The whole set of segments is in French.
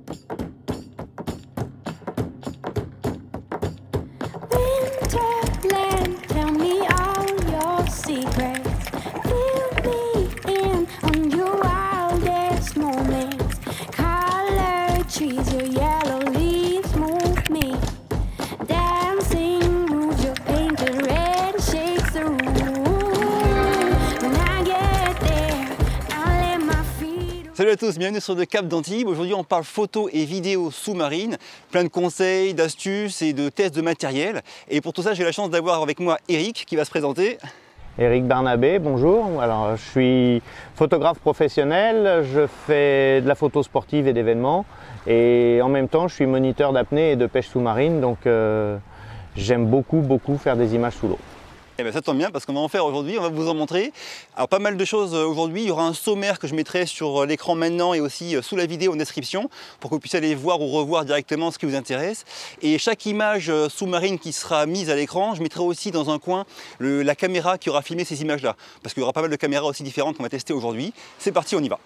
Winterland, tell me all your secrets. Fill me in on your wildest moments. Color trees, your yellow leaves move me. Dancing moves, your painted red shakes the room. When I get there, I'll let my feet. Salut à tous, bienvenue sur le Cap d'Antibes. Aujourd'hui on parle photo et vidéo sous-marine, plein de conseils, d'astuces et de tests de matériel. Et pour tout ça j'ai la chance d'avoir avec moi Eric qui va se présenter. Eric Barnabé, bonjour. Alors, je suis photographe professionnel, je fais de la photo sportive et d'événements et en même temps je suis moniteur d'apnée et de pêche sous-marine, donc j'aime beaucoup faire des images sous l'eau. Eh bien ça tombe bien parce qu'on va en faire aujourd'hui, on va vous en montrer. Alors pas mal de choses aujourd'hui, il y aura un sommaire que je mettrai sur l'écran maintenant et aussi sous la vidéo en description pour que vous puissiez aller voir ou revoir directement ce qui vous intéresse. Et chaque image sous-marine qui sera mise à l'écran, je mettrai aussi dans un coin la caméra qui aura filmé ces images-là. Parce qu'il y aura pas mal de caméras aussi différentes qu'on va tester aujourd'hui. C'est parti, on y va.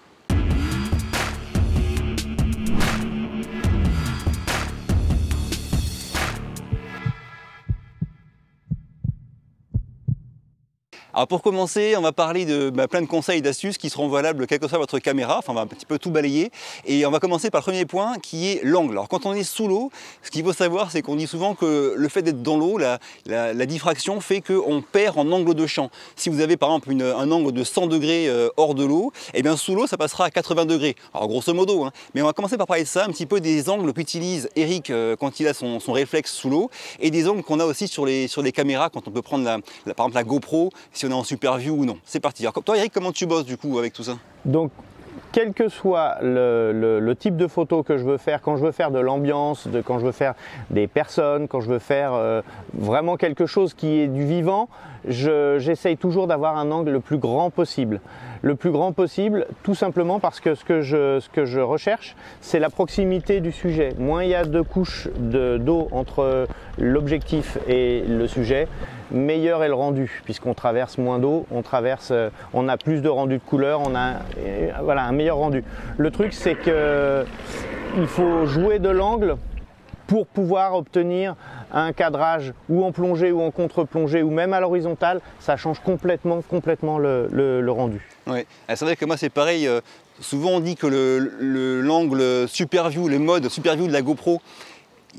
Alors pour commencer, on va parler de plein de conseils et d'astuces qui seront valables quelle que soit votre caméra, enfin on va un petit peu tout balayer. Et on va commencer par le premier point qui est l'angle. Alors quand on est sous l'eau, ce qu'il faut savoir c'est qu'on dit souvent que le fait d'être dans l'eau, la diffraction fait qu'on perd en angle de champ. Si vous avez par exemple un angle de 100 degrés hors de l'eau, et bien sous l'eau ça passera à 80 degrés. Alors grosso modo, hein. Mais on va commencer par parler de ça, un petit peu des angles qu'utilise Eric quand il a son réflexe sous l'eau et des angles qu'on a aussi sur les caméras quand on peut prendre par exemple la GoPro, si on est en super view ou non. C'est parti. Alors toi Eric, comment tu bosses du coup avec tout ça? Donc, quel que soit le type de photo que je veux faire, quand je veux faire de l'ambiance, quand je veux faire des personnes, quand je veux faire vraiment quelque chose qui est du vivant, j'essaye toujours d'avoir un angle le plus grand possible. Le plus grand possible, tout simplement parce que ce que je recherche, c'est la proximité du sujet. Moins il y a de couches d'eau entre l'objectif et le sujet, meilleur est le rendu, puisqu'on traverse moins d'eau, on a plus de rendu de couleur, on a voilà, un meilleur rendu. Le truc c'est que il faut jouer de l'angle pour pouvoir obtenir un cadrage ou en plongée ou en contre-plongée ou même à l'horizontale, ça change complètement le rendu. Ouais. C'est vrai que moi c'est pareil, souvent on dit que l'angle super view, le mode super view de la GoPro,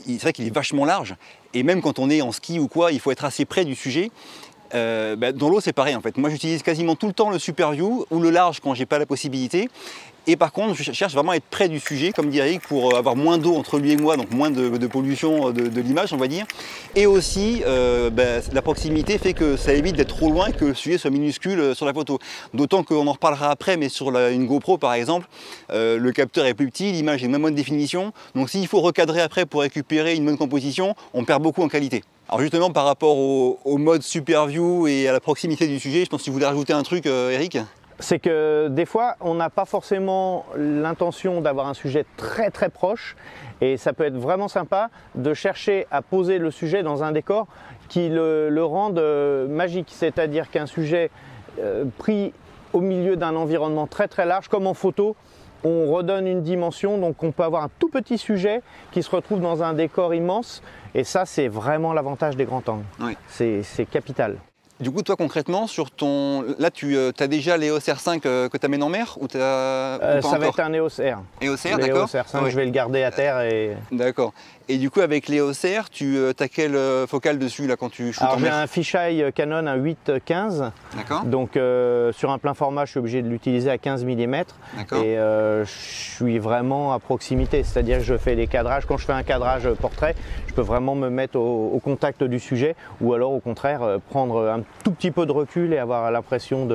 c'est vrai qu'il est vachement large et même quand on est en ski ou quoi, il faut être assez près du sujet. Dans l'eau c'est pareil en fait, moi j'utilise quasiment tout le temps le super view ou le large quand j'ai pas la possibilité. Et par contre, je cherche vraiment à être près du sujet, comme dit Eric, pour avoir moins d'eau entre lui et moi, donc moins de pollution de l'image, on va dire. Et aussi, la proximité fait que ça évite d'être trop loin et que le sujet soit minuscule sur la photo. D'autant qu'on en reparlera après, mais sur une GoPro par exemple, le capteur est plus petit, l'image est de moins de définition. Donc s'il faut recadrer après pour récupérer une bonne composition, on perd beaucoup en qualité. Alors justement, par rapport au mode Super View et à la proximité du sujet, je pense que tu voulais rajouter un truc, Eric. C'est que des fois, on n'a pas forcément l'intention d'avoir un sujet très proche et ça peut être vraiment sympa de chercher à poser le sujet dans un décor qui le rende magique. C'est-à-dire qu'un sujet pris au milieu d'un environnement très large, comme en photo, on redonne une dimension, donc on peut avoir un tout petit sujet qui se retrouve dans un décor immense et ça, c'est vraiment l'avantage des grands angles. Oui. C'est capital. Du coup, toi concrètement, sur là tu as déjà l'EOS R5 que tu amènes en mer ou ça va être un EOS R. EOS R, d'accord. EOS R5, oui. Je vais le garder à terre. D'accord. Et du coup, avec l'EOS R, tu as quelle focale dessus là quand tu shootes en mer? J'ai un fisheye Canon à 8-15. D'accord. Donc sur un plein format, je suis obligé de l'utiliser à 15 mm. D'accord. Et je suis vraiment à proximité, c'est-à-dire que je fais des cadrages. Quand je fais un cadrage portrait, je peux vraiment me mettre au contact du sujet ou alors au contraire prendre un tout petit peu de recul et avoir l'impression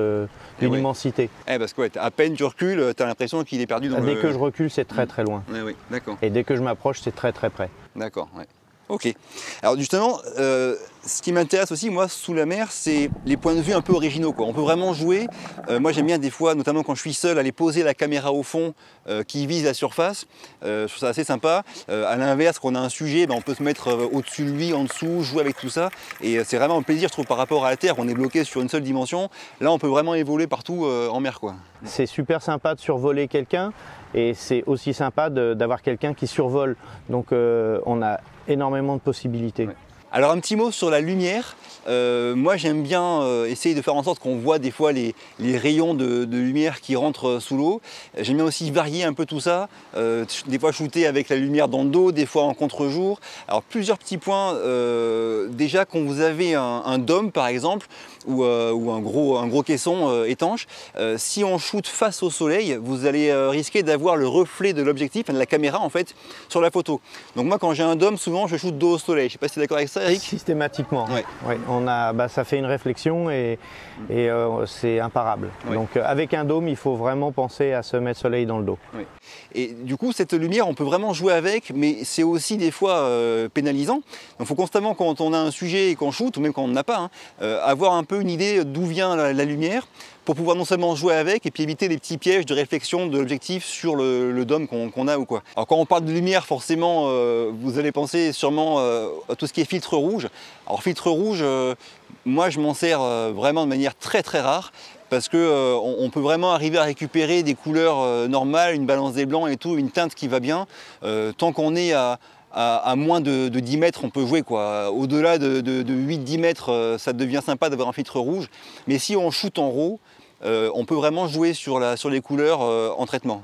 d'une immensité. Parce que à peine tu recules, tu as l'impression qu'il est perdu dans Dès que je recule, c'est très loin. Oui, d'accord. Et dès que je m'approche, c'est très près. D'accord, ouais. Ok. Alors justement, ce qui m'intéresse aussi, moi, sous la mer, c'est les points de vue un peu originaux, quoi. On peut vraiment jouer. Moi, j'aime bien des fois, notamment quand je suis seul, aller poser la caméra au fond qui vise la surface. Je trouve ça assez sympa. À l'inverse, quand on a un sujet, on peut se mettre au-dessus de lui, en dessous, jouer avec tout ça. Et c'est vraiment un plaisir, je trouve, par rapport à la terre. On est bloqué sur une seule dimension. Là, on peut vraiment évoluer partout en mer, quoi. C'est super sympa de survoler quelqu'un et c'est aussi sympa d'avoir quelqu'un qui survole. Donc on a énormément de possibilités. Ouais. Alors un petit mot sur la lumière. Moi j'aime bien essayer de faire en sorte qu'on voit des fois les rayons de lumière qui rentrent sous l'eau. J'aime bien aussi varier un peu tout ça, des fois shooter avec la lumière dans le dos, des fois en contre-jour. Alors plusieurs petits points, déjà quand vous avez un dôme par exemple, ou un gros caisson étanche, si on shoot face au soleil, vous allez risquer d'avoir le reflet de l'objectif, de la caméra en fait, sur la photo. Donc moi quand j'ai un dôme, souvent je shoot dos au soleil. Je ne sais pas si tu es d'accord avec ça Eric. Systématiquement, ouais. Ouais, ça fait une réflexion et c'est imparable. Ouais. Donc avec un dôme, il faut vraiment penser à se mettre soleil dans le dos. Ouais. Et du coup, cette lumière, on peut vraiment jouer avec, mais c'est aussi des fois pénalisant. Donc il faut constamment, quand on a un sujet et qu'on shoot, ou même quand on n'en a pas, avoir un peu une idée d'où vient la lumière, pour pouvoir non seulement jouer avec et puis éviter les petits pièges de réflexion de l'objectif sur le dôme qu'on a ou quoi. Alors quand on parle de lumière, forcément, vous allez penser sûrement à tout ce qui est filtre rouge. Alors filtre rouge, moi je m'en sers vraiment de manière très rare, parce qu'on peut vraiment arriver à récupérer des couleurs normales, une balance des blancs et tout, une teinte qui va bien, tant qu'on est à moins de 10 mètres, on peut jouer quoi. Au-delà de 8-10 mètres, ça devient sympa d'avoir un filtre rouge. Mais si on shoot en RAW, on peut vraiment jouer sur les couleurs en traitement.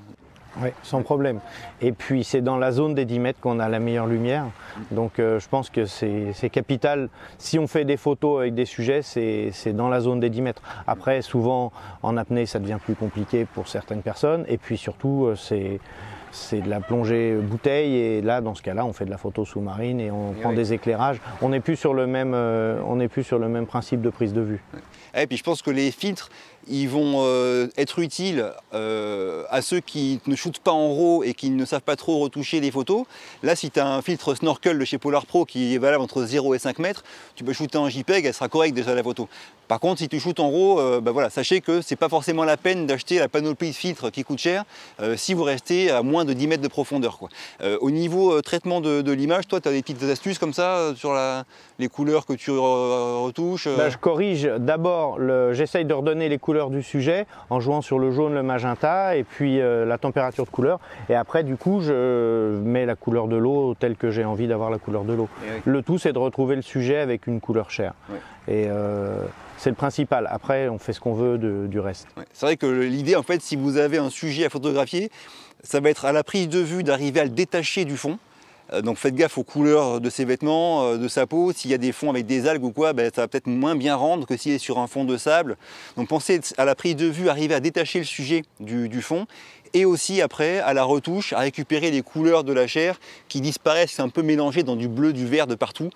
Oui, sans problème. Et puis c'est dans la zone des 10 mètres qu'on a la meilleure lumière. Donc je pense que c'est capital. Si on fait des photos avec des sujets, c'est dans la zone des 10 mètres. Après, souvent en apnée, ça devient plus compliqué pour certaines personnes. Et puis surtout, c'est de la plongée bouteille et là dans ce cas-là on fait de la photo sous-marine et on prend des éclairages. On n'est plus sur le même principe de prise de vue. Et puis je pense que les filtres ils vont être utiles à ceux qui ne shootent pas en RAW et qui ne savent pas trop retoucher les photos. Là, si tu as un filtre snorkel de chez Polar Pro qui est valable entre 0 et 5 mètres, tu peux shooter en JPEG, elle sera correcte déjà la photo. Par contre, si tu shootes en RAW, voilà, sachez que c'est pas forcément la peine d'acheter la panoplie de filtres qui coûte cher si vous restez à moins de 10 mètres de profondeur, quoi. Au niveau traitement de l'image, toi, tu as des petites astuces comme ça sur les couleurs que tu retouches Je corrige. D'abord, j'essaye de redonner les couleurs du sujet en jouant sur le jaune, le magenta et puis la température de couleur. Et après, du coup, je mets la couleur de l'eau telle que j'ai envie d'avoir la couleur de l'eau. Oui. Le tout, c'est de retrouver le sujet avec une couleur chère. Oui. Et c'est le principal. Après, on fait ce qu'on veut du reste. Ouais. C'est vrai que l'idée, en fait, si vous avez un sujet à photographier, ça va être à la prise de vue d'arriver à le détacher du fond. Donc faites gaffe aux couleurs de ses vêtements, de sa peau. S'il y a des fonds avec des algues ou quoi, ça va peut-être moins bien rendre que s'il est sur un fond de sable. Donc pensez à la prise de vue, arriver à détacher le sujet du fond. Et aussi après, à la retouche, à récupérer les couleurs de la chair qui disparaissent un peu mélangées dans du bleu, du vert de partout,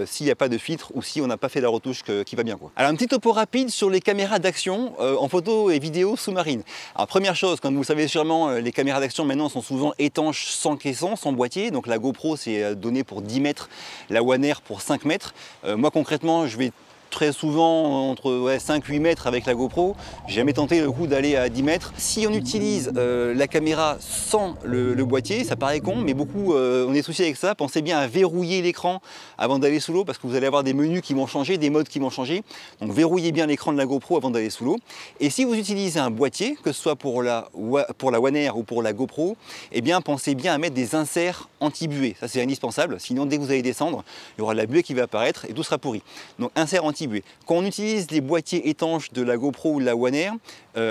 s'il n'y a pas de filtre ou si on n'a pas fait la retouche qui va bien, quoi. Alors un petit topo rapide sur les caméras d'action en photo et vidéo sous-marine. Alors première chose, comme vous le savez sûrement, les caméras d'action maintenant sont souvent étanches sans caisson, sans boîtier. Donc la GoPro c'est donné pour 10 mètres, la One Air pour 5 mètres. Moi concrètement, je vais très souvent entre 5-8 mètres avec la GoPro. J'ai jamais tenté le coup d'aller à 10 mètres. Si on utilise la caméra sans le boîtier, ça paraît con, mais beaucoup on est soucié avec ça. Pensez bien à verrouiller l'écran avant d'aller sous l'eau parce que vous allez avoir des menus qui vont changer, des modes qui vont changer. Donc verrouillez bien l'écran de la GoPro avant d'aller sous l'eau. Et si vous utilisez un boîtier, que ce soit pour la One Air ou pour la GoPro, eh bien pensez bien à mettre des inserts anti-buée. Ça c'est indispensable, sinon dès que vous allez descendre, il y aura de la buée qui va apparaître et tout sera pourri. Donc insert anti-buée. Quand on utilise les boîtiers étanches de la GoPro ou de la One Air,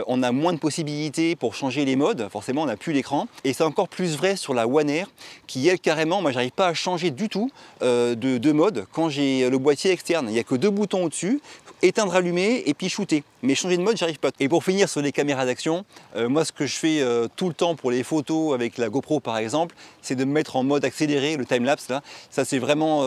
on a moins de possibilités pour changer les modes, forcément on n'a plus l'écran. Et c'est encore plus vrai sur la One Air, qui elle carrément, moi j'arrive pas à changer du tout de mode quand j'ai le boîtier externe. Il n'y a que 2 boutons au-dessus, éteindre, allumer et puis shooter. Mais changer de mode, j'arrive pas. Et pour finir sur les caméras d'action, moi ce que je fais tout le temps pour les photos avec la GoPro par exemple, c'est de me mettre en mode accéléré, le time-lapse là. Ça c'est vraiment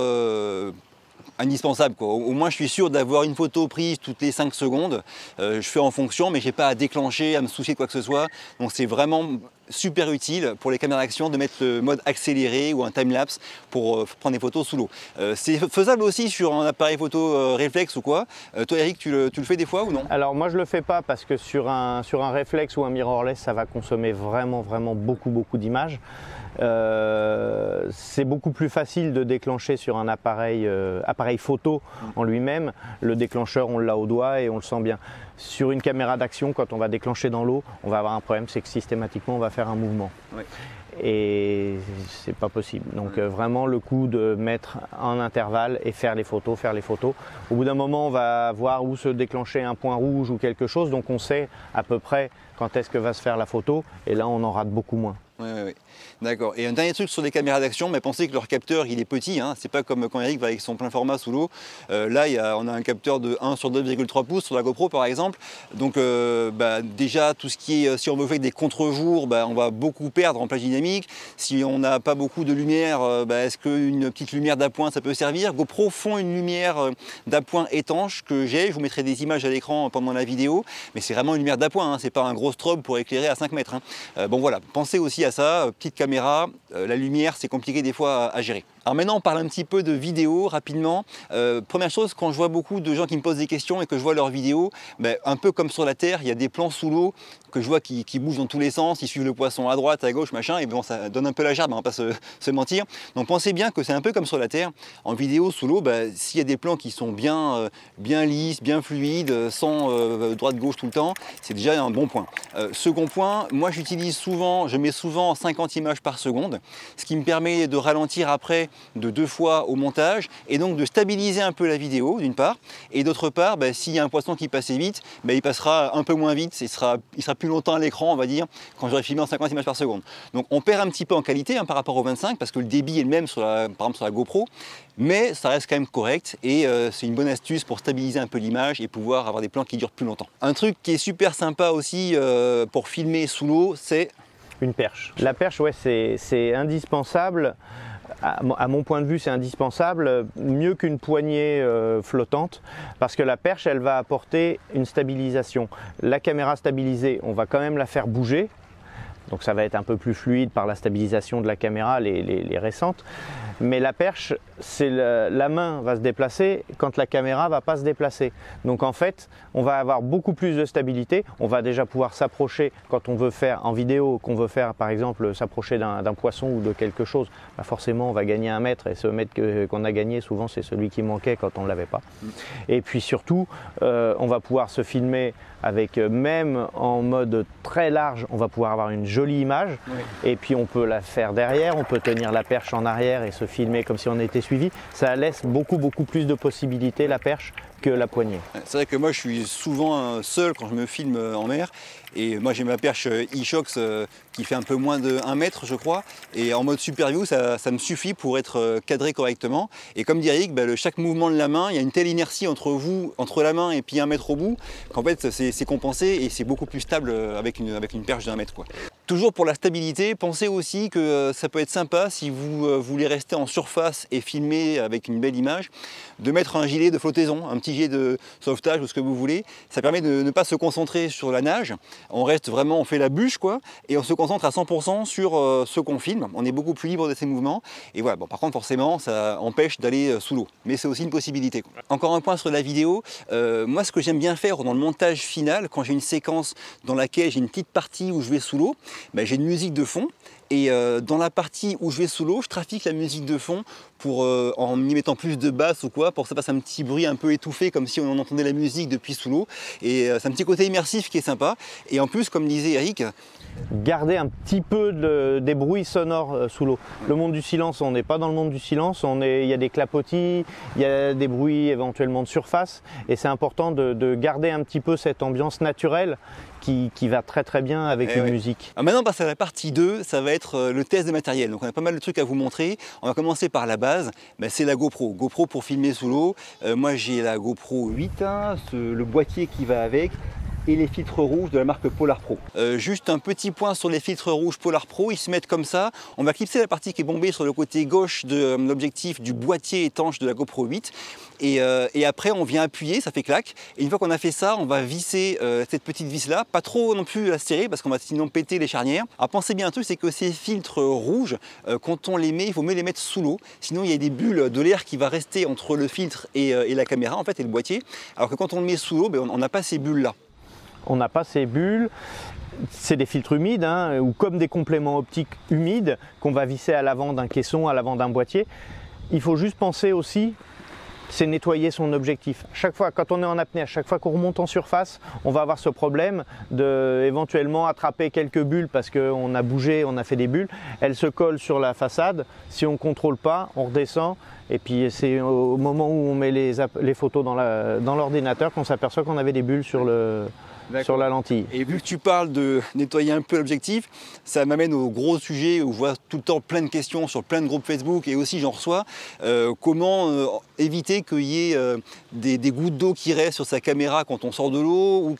indispensable, quoi. Au moins je suis sûr d'avoir une photo prise toutes les 5 secondes. Je fais en fonction mais j'ai pas à déclencher, à me soucier de quoi que ce soit. Donc c'est vraiment super utile pour les caméras d'action de mettre le mode accéléré ou un time-lapse pour prendre des photos sous l'eau. C'est faisable aussi sur un appareil photo réflexe ou quoi. Toi Eric, tu le fais des fois ou non? Alors moi je le fais pas parce que sur un réflexe ou un mirrorless ça va consommer vraiment beaucoup d'images. C'est beaucoup plus facile de déclencher sur un appareil photo en lui-même. Le déclencheur, on l'a au doigt et on le sent bien. Sur une caméra d'action, quand on va déclencher dans l'eau, on va avoir un problème, c'est que systématiquement on va faire un mouvement. Ouais. Et c'est pas possible. Donc vraiment le coup de mettre en intervalle et faire les photos. Au bout d'un moment, on va voir où se déclencher un point rouge ou quelque chose, donc on sait à peu près quand est-ce que va se faire la photo, et là on en rate beaucoup moins. Oui. D'accord. Et un dernier truc sur les caméras d'action, mais pensez que leur capteur il est petit, hein. C'est pas comme quand Eric va avec son plein format sous l'eau. Là on a un capteur de 1 sur 2,3 pouces sur la GoPro par exemple. Donc déjà tout ce qui est, si on veut faire des contre-jours, on va beaucoup perdre en plage dynamique. Si on n'a pas beaucoup de lumière, est-ce qu'une petite lumière d'appoint ça peut servir? GoPro font une lumière d'appoint étanche que j'ai, je vous mettrai des images à l'écran pendant la vidéo, mais c'est vraiment une lumière d'appoint, hein. C'est pas un gros strobe pour éclairer à 5 mètres. Hein. Bon voilà, pensez aussi à ça, petite caméra, la lumière c'est compliqué des fois à gérer. Alors maintenant on parle un petit peu de vidéo rapidement. Première chose, quand je vois beaucoup de gens qui me posent des questions et que je vois leurs vidéos, un peu comme sur la terre, il y a des plans sous l'eau que je vois qui bougent dans tous les sens, ils suivent le poisson à droite, à gauche, machin, et bon ça donne un peu la gerbe, on va pas se mentir. Donc pensez bien que c'est un peu comme sur la terre. En vidéo sous l'eau, s'il y a des plans qui sont bien lisses, bien fluides, sans droite-gauche tout le temps, c'est déjà un bon point. Second point, moi je mets souvent 50 images par seconde, ce qui me permet de ralentir après de 2 fois au montage et donc de stabiliser un peu la vidéo d'une part, et d'autre part s'il y a un poisson qui passait vite, il passera un peu moins vite, il sera plus longtemps à l'écran on va dire quand j'aurai filmé en 50 images par seconde. Donc on perd un petit peu en qualité par rapport au 25 parce que le débit est le même par exemple sur la GoPro, mais ça reste quand même correct et c'est une bonne astuce pour stabiliser un peu l'image et pouvoir avoir des plans qui durent plus longtemps. Un truc qui est super sympa aussi pour filmer sous l'eau, c'est une perche. La perche, ouais, c'est indispensable. À mon point de vue, c'est indispensable, mieux qu'une poignée flottante, parce que la perche, elle va apporter une stabilisation. La caméra stabilisée, on va quand même la faire bouger, donc ça va être un peu plus fluide par la stabilisation de la caméra, les récentes. Mais la perche, la main va se déplacer quand la caméra ne va pas se déplacer. Donc en fait, on va avoir beaucoup plus de stabilité. On va déjà pouvoir s'approcher quand on veut faire en vidéo, qu'on veut faire par exemple s'approcher d'un poisson ou de quelque chose. Forcément, on va gagner 1 mètre et ce mètre qu'on a gagné, souvent c'est celui qui manquait quand on ne l'avait pas. Et puis surtout, on va pouvoir se filmer avec, même en mode très large, on va pouvoir avoir une jolie image. Oui. Et puis on peut la faire derrière, on peut tenir la perche en arrière et se filmer comme si on était suivi. Ça laisse beaucoup plus de possibilités la perche que la poignée. C'est vrai que moi je suis souvent seul quand je me filme en mer. Et moi j'ai ma perche E-Shox qui fait un peu moins de 1 mètre je crois. Et en mode super view ça me suffit pour être cadré correctement. Et comme dit Eric, chaque mouvement de la main, il y a une telle inertie entre la main et puis 1 mètre au bout, qu'en fait c'est compensé et c'est beaucoup plus stable avec une perche d'1 mètre, quoi. Toujours pour la stabilité, pensez aussi que ça peut être sympa si vous voulez rester en surface et filmer avec une belle image, de mettre un gilet de flottaison, un petit gilet de sauvetage ou ce que vous voulez. Ça permet de ne pas se concentrer sur la nage. On reste vraiment, on fait la bûche quoi, et on se concentre à 100% sur ce qu'on filme. On est beaucoup plus libre de ses mouvements. Et voilà, bon, par contre forcément ça empêche d'aller sous l'eau. Mais c'est aussi une possibilité, quoi. Encore un point sur la vidéo, moi ce que j'aime bien faire dans le montage final, quand j'ai une séquence dans laquelle j'ai une petite partie où je vais sous l'eau, j'ai une musique de fond. Et dans la partie où je vais sous l'eau, je trafique la musique de fond pour, en y mettant plus de basse ou quoi, pour que ça fasse un petit bruit un peu étouffé, comme si on entendait la musique depuis sous l'eau. Et c'est un petit côté immersif qui est sympa. Et en plus, comme disait Eric, garder un petit peu des bruits sonores sous l'eau. Le monde du silence, on n'est pas dans le monde du silence, il y a des clapotis, il y a des bruits éventuellement de surface. Et c'est important de garder un petit peu cette ambiance naturelle qui va très bien avec une musique. Alors maintenant on passe à la partie 2, ça va être le test de matériel. Donc on a pas mal de trucs à vous montrer. On va commencer par la base, c'est la GoPro. GoPro pour filmer sous l'eau. Moi j'ai la GoPro 8, le boîtier qui va avec, et les filtres rouges de la marque Polar Pro. Juste un petit point sur les filtres rouges Polar Pro, ils se mettent comme ça. On va clipser la partie qui est bombée sur le côté gauche de l'objectif du boîtier étanche de la GoPro 8. Et après on vient appuyer, ça fait clac. Et une fois qu'on a fait ça, on va visser cette petite vis là, pas trop non plus la serrer parce qu'on va sinon péter les charnières. Alors pensez bien un truc, c'est que ces filtres rouges, quand on les met, il faut mieux les mettre sous l'eau. Sinon il y a des bulles de l'air qui va rester entre le filtre et la caméra en fait et le boîtier. Alors que quand on le met sous l'eau, on n'a pas ces bulles là. On n'a pas ces bulles c'est des filtres humides hein, ou comme des compléments optiques humides qu'on va visser à l'avant d'un caisson, à l'avant d'un boîtier. Il faut juste penser aussi, c'est nettoyer son objectif. Chaque fois, quand on est en apnée, à chaque fois qu'on remonte en surface, on va avoir ce problème de éventuellement attraper quelques bulles parce qu'on a bougé, on a fait des bulles. Elles se collent sur la façade. Si on ne contrôle pas, on redescend. Et puis c'est au moment où on met les photos dans l'ordinateur qu'on s'aperçoit qu'on avait des bulles sur la lentille. Et vu que tu parles de nettoyer un peu l'objectif, ça m'amène au gros sujet où je vois tout le temps plein de questions sur plein de groupes Facebook et aussi j'en reçois. Comment éviter qu'il y ait des gouttes d'eau qui restent sur sa caméra quand on sort de l'eau ou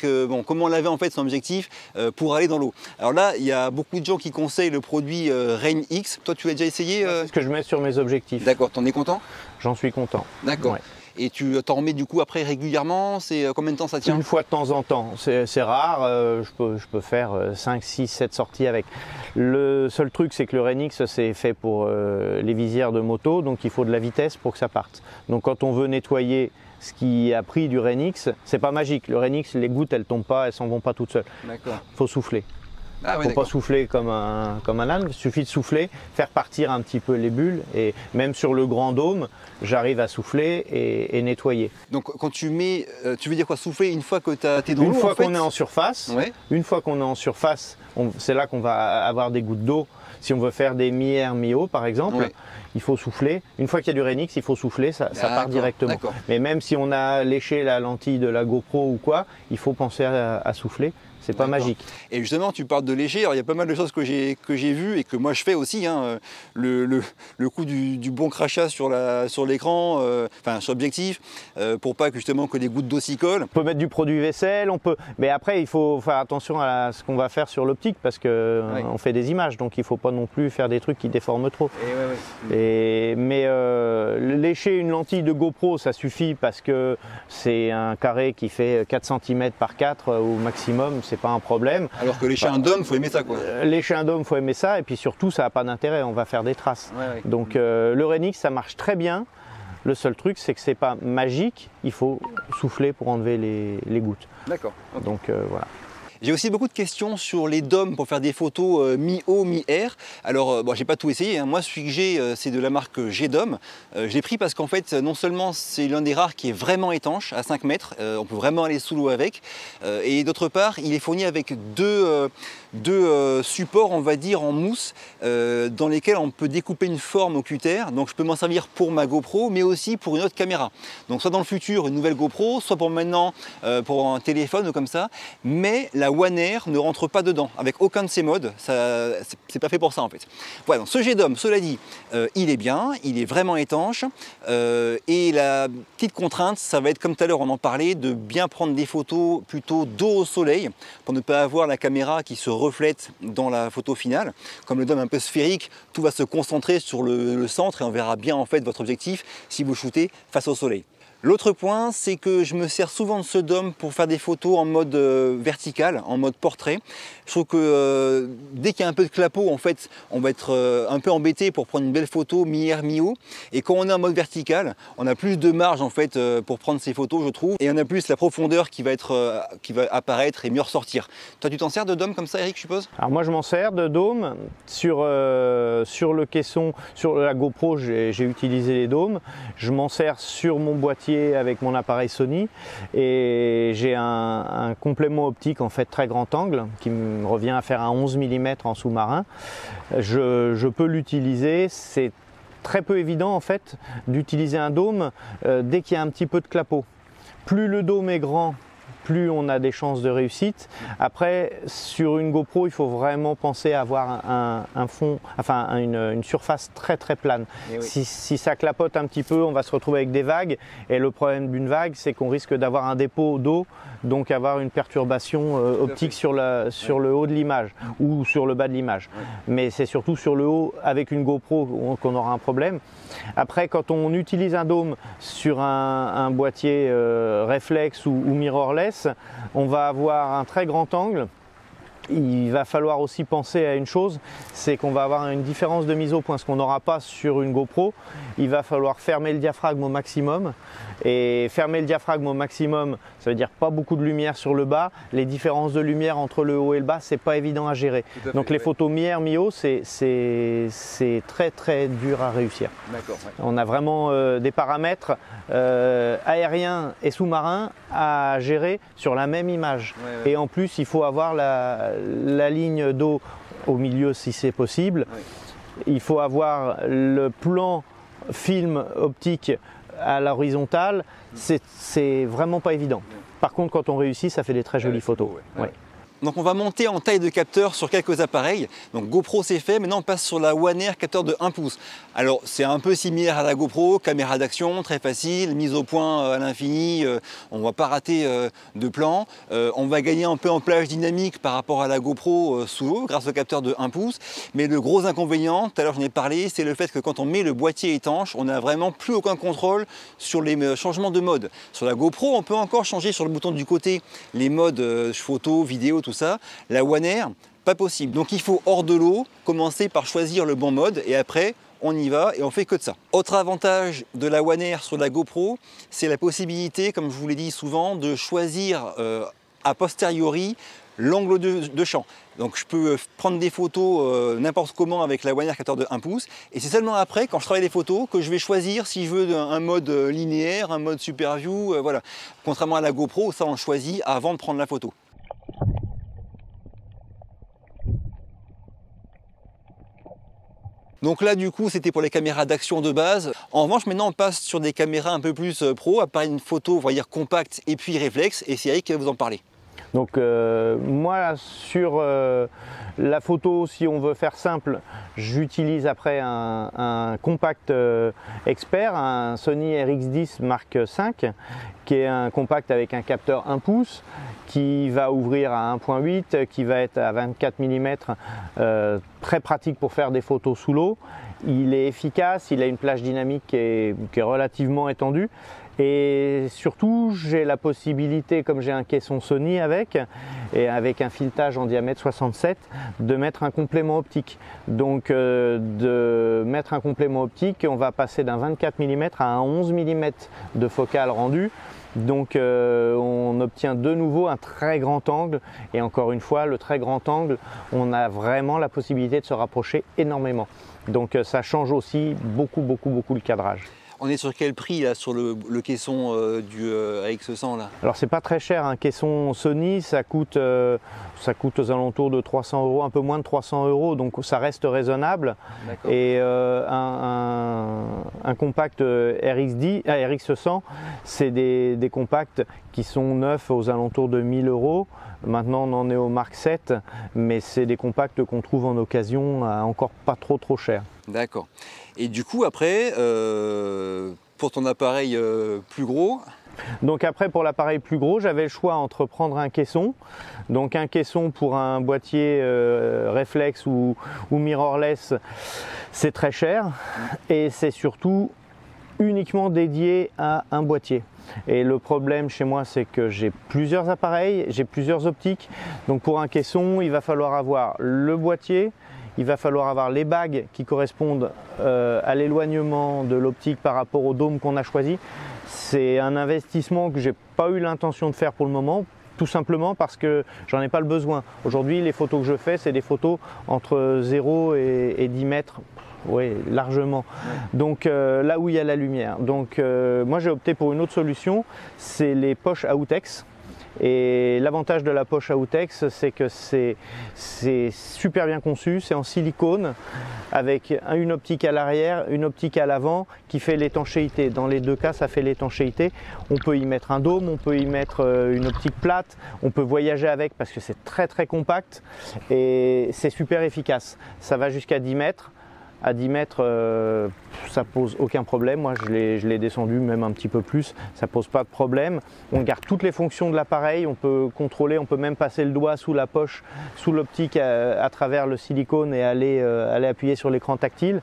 comment laver en fait son objectif pour aller dans l'eau. Alors là, il y a beaucoup de gens qui conseillent le produit Rain X. Toi, tu l'as déjà essayé C'est ce que je mets sur mes objectifs. D'accord, t'en es content? J'en suis content. D'accord. Ouais. Et tu t'en remets du coup après régulièrement? C'est combien de temps ça tient? Une fois de temps en temps, c'est rare, je peux faire 5, 6, 7 sorties avec. Le seul truc c'est que le Renix c'est fait pour les visières de moto, donc il faut de la vitesse pour que ça parte. Donc quand on veut nettoyer ce qui a pris du Renix, c'est pas magique. Le Renix, les gouttes elles tombent pas, elles s'en vont pas toutes seules. D'accord. Il faut souffler. Ah ouais, faut pas souffler comme un âne, il suffit de souffler, faire partir un petit peu les bulles et même sur le grand dôme, j'arrive à souffler et nettoyer. Donc quand tu mets, tu veux dire quoi, souffler une fois que tu es dans l'eau? Une fois qu'on est en surface, ouais. Une fois qu'on est en surface, c'est là qu'on va avoir des gouttes d'eau. Si on veut faire des mi-air, mi-eau par exemple, ouais. Il faut souffler. Une fois qu'il y a du Renix, il faut souffler, ça part directement. Mais même si on a léché la lentille de la GoPro ou quoi, il faut penser à souffler. C'est pas magique. Et justement, tu parles de léger. Alors, il y a pas mal de choses que j'ai vues et que moi je fais aussi. Hein. Le coup du bon crachat sur l'écran, enfin sur l'objectif, pour pas que justement que les gouttes d'eau s'y collent. On peut mettre du produit vaisselle, mais après il faut faire attention à ce qu'on va faire sur l'optique parce que on fait des images, donc il faut pas non plus faire des trucs qui déforment trop. Mais lécher une lentille de GoPro, ça suffit parce que c'est un carré qui fait 4 cm par 4 au maximum. C'est pas un problème. Alors que lécher un dôme, il faut aimer ça quoi. Lécher un dôme, il faut aimer ça et puis surtout ça n'a pas d'intérêt, on va faire des traces. Donc le Renix ça marche très bien. Le seul truc c'est que c'est pas magique, il faut souffler pour enlever les gouttes. D'accord. Okay. Donc voilà. J'ai aussi beaucoup de questions sur les dômes pour faire des photos mi-haut, mi-air. Alors, bon, j'ai pas tout essayé. Hein. Moi, celui que j'ai, c'est de la marque G-Dom. Je l'ai pris parce qu'en fait, non seulement c'est l'un des rares qui est vraiment étanche, à 5 mètres, on peut vraiment aller sous l'eau avec. Et d'autre part, il est fourni avec deux supports, on va dire, en mousse, dans lesquels on peut découper une forme au cutter. Donc, je peux m'en servir pour ma GoPro, mais aussi pour une autre caméra. Donc, soit dans le futur, une nouvelle GoPro, soit pour maintenant, pour un téléphone ou comme ça. Mais la One Air ne rentre pas dedans, avec aucun de ces modes, c'est pas fait pour ça en fait. Voilà, donc ce G-Dom, cela dit, il est bien, il est vraiment étanche, et la petite contrainte, ça va être comme tout à l'heure on en parlait, de bien prendre des photos plutôt dos au soleil, pour ne pas avoir la caméra qui se reflète dans la photo finale. Comme le dôme est un peu sphérique, tout va se concentrer sur le centre et on verra bien en fait votre objectif si vous shootez face au soleil. L'autre point, c'est que je me sers souvent de ce dôme pour faire des photos en mode vertical, en mode portrait. Je trouve que dès qu'il y a un peu de clapot, en fait, on va être un peu embêté pour prendre une belle photo mi-air, mi-haut. Et quand on est en mode vertical, on a plus de marge en fait pour prendre ces photos, je trouve. Et on a plus la profondeur qui va apparaître et mieux ressortir. Toi, tu t'en sers de dôme comme ça, Eric, je suppose? Alors moi, je m'en sers de dôme sur le caisson, sur la GoPro, j'ai utilisé les dômes. Je m'en sers sur mon boîtier avec mon appareil Sony et j'ai un complément optique en fait très grand angle qui me revient à faire un 11 mm en sous-marin. Je peux l'utiliser, c'est très peu évident en fait d'utiliser un dôme dès qu'il y a un petit peu de clapot. Plus le dôme est grand, plus on a des chances de réussite. Après, sur une GoPro, il faut vraiment penser à avoir un fond, enfin une surface très très plane. Oui. Si ça clapote un petit peu, on va se retrouver avec des vagues. Et le problème d'une vague, c'est qu'on risque d'avoir un dépôt d'eau, donc avoir une perturbation optique sur le haut de l'image ou sur le bas de l'image. Oui. Mais c'est surtout sur le haut, avec une GoPro, qu'on aura un problème. Après, quand on utilise un dôme sur un boîtier réflexe ou mirrorless, on va avoir un très grand angle il va falloir aussi penser à une chose, c'est qu'on va avoir une différence de mise au point, ce qu'on n'aura pas sur une GoPro. Il va falloir fermer le diaphragme au maximum. Et fermer le diaphragme au maximum, ça veut dire pas beaucoup de lumière sur le bas. Les différences de lumière entre le haut et le bas, c'est pas évident à gérer. Donc les photos mi-air, mi-haut, c'est très très dur à réussir. D'accord. Ouais. On a vraiment des paramètres aériens et sous-marins à gérer sur la même image. Ouais. Et en plus, il faut avoir la ligne d'eau au milieu si c'est possible. Ouais. Il faut avoir le plan film optique à l'horizontale. C'est vraiment pas évident. Par contre, quand on réussit, ça fait des très jolies photos. Ouais. Ouais. Donc on va monter en taille de capteur sur quelques appareils. Donc GoPro c'est fait, maintenant on passe sur la One Air capteur de 1 pouce. Alors c'est un peu similaire à la GoPro, caméra d'action, très facile, mise au point à l'infini, on ne va pas rater de plan. On va gagner un peu en plage dynamique par rapport à la GoPro sous l'eau grâce au capteur de 1 pouce. Mais le gros inconvénient, tout à l'heure j'en ai parlé, c'est le fait que quand on met le boîtier étanche, on n'a vraiment plus aucun contrôle sur les changements de mode. Sur la GoPro, on peut encore changer sur le bouton du côté les modes photo, vidéo, tout ça. La One Air, pas possible. Donc il faut hors de l'eau commencer par choisir le bon mode et après on y va et on fait que de ça. Autre avantage de la One Air sur la GoPro, c'est la possibilité, comme je vous l'ai dit souvent, de choisir a posteriori l'angle de champ. Donc je peux prendre des photos n'importe comment avec la One Air capteur de 1 pouce et c'est seulement après, quand je travaille les photos, que je vais choisir si je veux un mode linéaire, un mode super view, voilà. Contrairement à la GoPro, ça on le choisit avant de prendre la photo. Donc là du coup c'était pour les caméras d'action de base. En revanche maintenant on passe sur des caméras un peu plus pro, appareil une photo on va dire compacte et puis réflexe, et c'est Eric qui va vous en parler. Donc moi sur la photo, si on veut faire simple, j'utilise après un compact expert, un Sony RX10 Mark V, qui est un compact avec un capteur 1 pouce, qui va ouvrir à 1.8, qui va être à 24 mm, très pratique pour faire des photos sous l'eau. Il est efficace, il a une plage dynamique qui est relativement étendue. Et surtout, j'ai la possibilité, comme j'ai un caisson Sony avec, et avec un filetage en diamètre 67, de mettre un complément optique. Donc de mettre un complément optique, on va passer d'un 24 mm à un 11 mm de focale rendu. Donc on obtient de nouveau un très grand angle, et encore une fois, le très grand angle, on a vraiment la possibilité de se rapprocher énormément. Donc ça change aussi beaucoup le cadrage. On est sur quel prix là sur le caisson du AX100 là? Alors c'est pas très cher, un caisson Sony, ça coûte aux alentours de 300 €, un peu moins de 300 €, donc ça reste raisonnable. Et un compact RX100, c'est des compacts qui sont neufs aux alentours de 1000 €. Maintenant on en est au Mark 7, mais c'est des compacts qu'on trouve en occasion à encore pas trop cher. D'accord. Et du coup après, pour ton appareil plus gros? Donc après pour l'appareil plus gros, j'avais le choix entre prendre un caisson. Donc un caisson pour un boîtier réflexe ou mirrorless, c'est très cher. Et c'est surtout uniquement dédié à un boîtier. Et le problème chez moi, c'est que j'ai plusieurs appareils, j'ai plusieurs optiques. Donc pour un caisson, il va falloir avoir le boîtier, il va falloir avoir les bagues qui correspondent à l'éloignement de l'optique par rapport au dôme qu'on a choisi. C'est un investissement que j'ai pas eu l'intention de faire pour le moment, tout simplement parce que j'en ai pas le besoin. Aujourd'hui, les photos que je fais, c'est des photos entre 0 et 10 mètres. Oui, largement. Ouais. Donc là où il y a la lumière. Donc moi j'ai opté pour une autre solution, c'est les poches Outex. Et l'avantage de la poche Outex, c'est que c'est super bien conçu, c'est en silicone avec une optique à l'arrière, une optique à l'avant qui fait l'étanchéité. Dans les deux cas, ça fait l'étanchéité. On peut y mettre un dôme, on peut y mettre une optique plate, on peut voyager avec parce que c'est très compact et c'est super efficace. Ça va jusqu'à 10 mètres. À 10 mètres, ça pose aucun problème. Moi, je l'ai descendu même un petit peu plus. Ça pose pas de problème. On garde toutes les fonctions de l'appareil. On peut contrôler, on peut même passer le doigt sous la poche, sous l'optique à travers le silicone et aller appuyer sur l'écran tactile.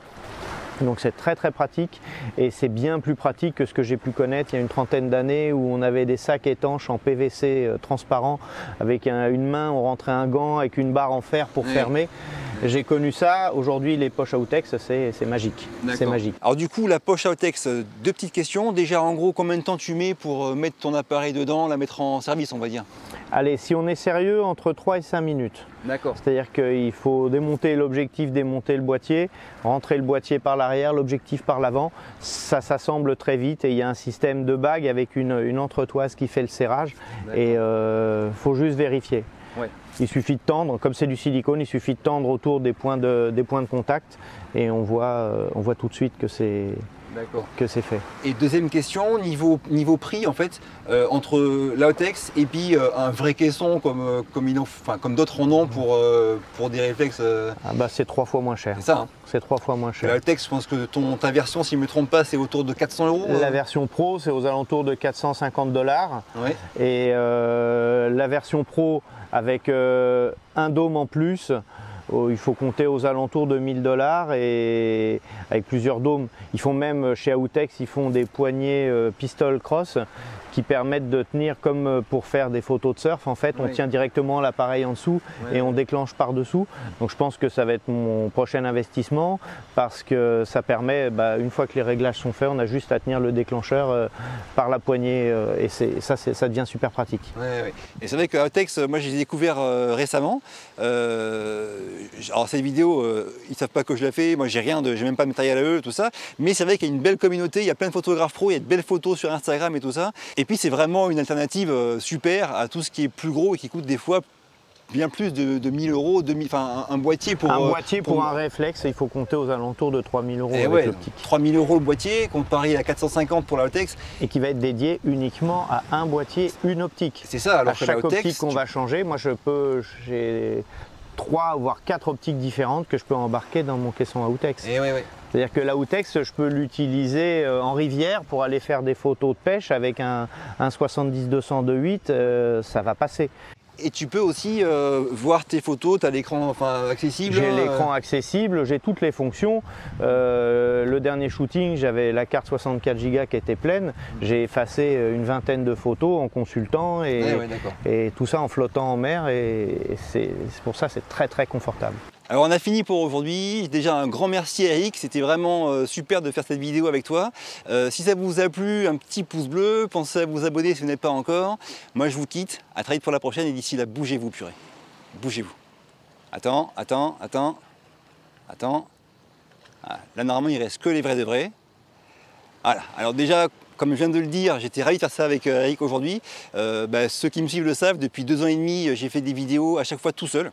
Donc c'est très très pratique et c'est bien plus pratique que ce que j'ai pu connaître il y a une trentaine d'années où on avait des sacs étanches en PVC transparent avec une main, on rentrait un gant avec une barre en fer pour fermer. J'ai connu ça, aujourd'hui les poches Outex c'est magique, c'est magique. Alors du coup la poche Outex, deux petites questions. Déjà en gros combien de temps tu mets pour mettre ton appareil dedans, la mettre en service on va dire? Allez, si on est sérieux, entre 3 et 5 minutes. D'accord. C'est-à-dire qu'il faut démonter l'objectif, démonter le boîtier, rentrer le boîtier par l'arrière, l'objectif par l'avant. Ça s'assemble très vite et il y a un système de bague avec une entretoise qui fait le serrage. Et faut juste vérifier. Ouais. Il suffit de tendre, comme c'est du silicone, il suffit de tendre autour des points de contact et on voit tout de suite que c'est fait. Et deuxième question, niveau prix en fait, entre la Outex et puis un vrai caisson comme d'autres en ont pour des réflexes. Ah bah c'est 3 fois moins cher. C'est ça hein. C'est 3 fois moins cher. La Outex, je pense que ta version, si je ne me trompe pas, c'est autour de 400 €. La version Pro, c'est aux alentours de 450 $. Ouais. Et la version Pro avec un dôme en plus, il faut compter aux alentours de 1000 $ et avec plusieurs dômes. Ils font même chez Outex, ils font des poignées pistol cross qui permettent de tenir comme pour faire des photos de surf. En fait, on tient directement l'appareil en dessous et on déclenche par-dessous. Donc je pense que ça va être mon prochain investissement parce que ça permet, une fois que les réglages sont faits, on a juste à tenir le déclencheur par la poignée et ça devient super pratique. Ouais. Et c'est vrai que Outex, moi je l'ai découvert récemment. Alors cette vidéo, ils ne savent pas que je l'ai fait, moi j'ai même pas de matériel à eux, tout ça. Mais c'est vrai qu'il y a une belle communauté, il y a plein de photographes pro, il y a de belles photos sur Instagram et tout ça. Et puis c'est vraiment une alternative super à tout ce qui est plus gros et qui coûte des fois bien plus de 1000 €, enfin un boîtier pour... un réflexe, il faut compter aux alentours de 3000 € avec l'optique. 3000 € le boîtier, comparé à 450 pour la Outex. Et qui va être dédié uniquement à un boîtier, une optique. C'est ça, alors à chaque optique qu'on va changer, moi j'ai 3 voire 4 optiques différentes que je peux embarquer dans mon caisson Outex. C'est-à-dire que la Outex, je peux l'utiliser en rivière pour aller faire des photos de pêche avec un 70-200 de 8, ça va passer. Et tu peux aussi voir tes photos, tu as l'écran accessible. J'ai l'écran accessible, j'ai toutes les fonctions. Le dernier shooting, j'avais la carte 64 Go qui était pleine. J'ai effacé une vingtaine de photos en consultant et tout ça en flottant en mer. Et c'est pour ça c'est très très confortable. Alors on a fini pour aujourd'hui. Déjà un grand merci à Eric, c'était vraiment super de faire cette vidéo avec toi. Si ça vous a plu, un petit pouce bleu, pensez à vous abonner si vous n'êtes pas encore. Moi je vous quitte, à très vite pour la prochaine et d'ici là, bougez-vous purée. Bougez-vous. Attends. Voilà. Là normalement il ne reste que les vrais de vrais. Voilà, alors déjà, comme je viens de le dire, j'étais ravi de faire ça avec Eric aujourd'hui. Ceux qui me suivent le savent, depuis 2 ans et demi, j'ai fait des vidéos à chaque fois tout seul.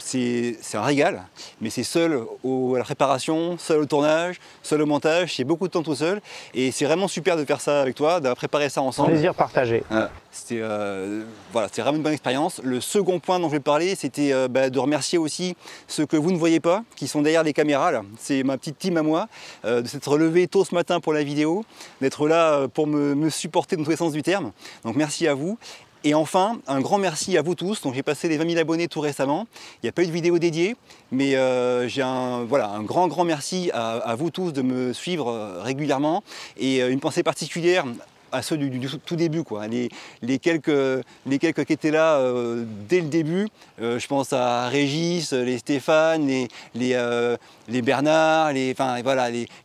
C'est un régal, mais c'est seul à la préparation, seul au tournage, seul au montage, c'est beaucoup de temps tout seul. Et c'est vraiment super de faire ça avec toi, d'avoir préparé ça ensemble. Plaisir partagé. C'était vraiment une bonne expérience. Le second point dont je vais parler, c'était de remercier aussi ceux que vous ne voyez pas, qui sont derrière les caméras. C'est ma petite team à moi, de s'être levé tôt ce matin pour la vidéo, d'être là pour me supporter dans tous les sens du terme. Donc merci à vous. Et enfin, un grand merci à vous tous. Donc j'ai passé les 20 000 abonnés tout récemment. Il n'y a pas eu de vidéo dédiée, mais j'ai un grand merci à vous tous de me suivre régulièrement. Et une pensée particulière à ceux du tout début, quoi. Les quelques qui étaient là dès le début. Je pense à Régis, les Stéphane, les Bernard, il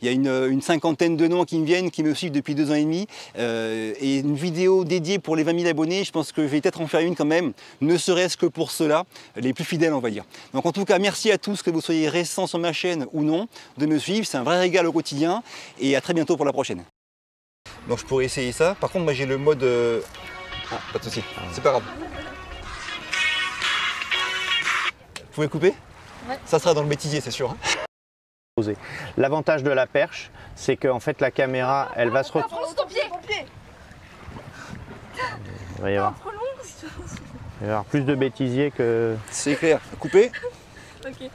y a une cinquantaine de noms qui me viennent, qui me suivent depuis 2 ans et demi. Et une vidéo dédiée pour les 20 000 abonnés, je pense que je vais peut-être en faire une quand même, ne serait-ce que pour ceux-là, les plus fidèles on va dire. Donc en tout cas, merci à tous, que vous soyez récents sur ma chaîne ou non, de me suivre. C'est un vrai régal au quotidien et à très bientôt pour la prochaine. Donc je pourrais essayer ça. Par contre, moi j'ai le mode... Ah, pas de souci, c'est pas grave. Vous pouvez couper? Ouais. Ça sera dans le bêtisier, c'est sûr. L'avantage de la perche, c'est qu'en fait la caméra, elle va se retrouver... Il va y avoir plus de bêtisier que... C'est clair. Couper. Ok.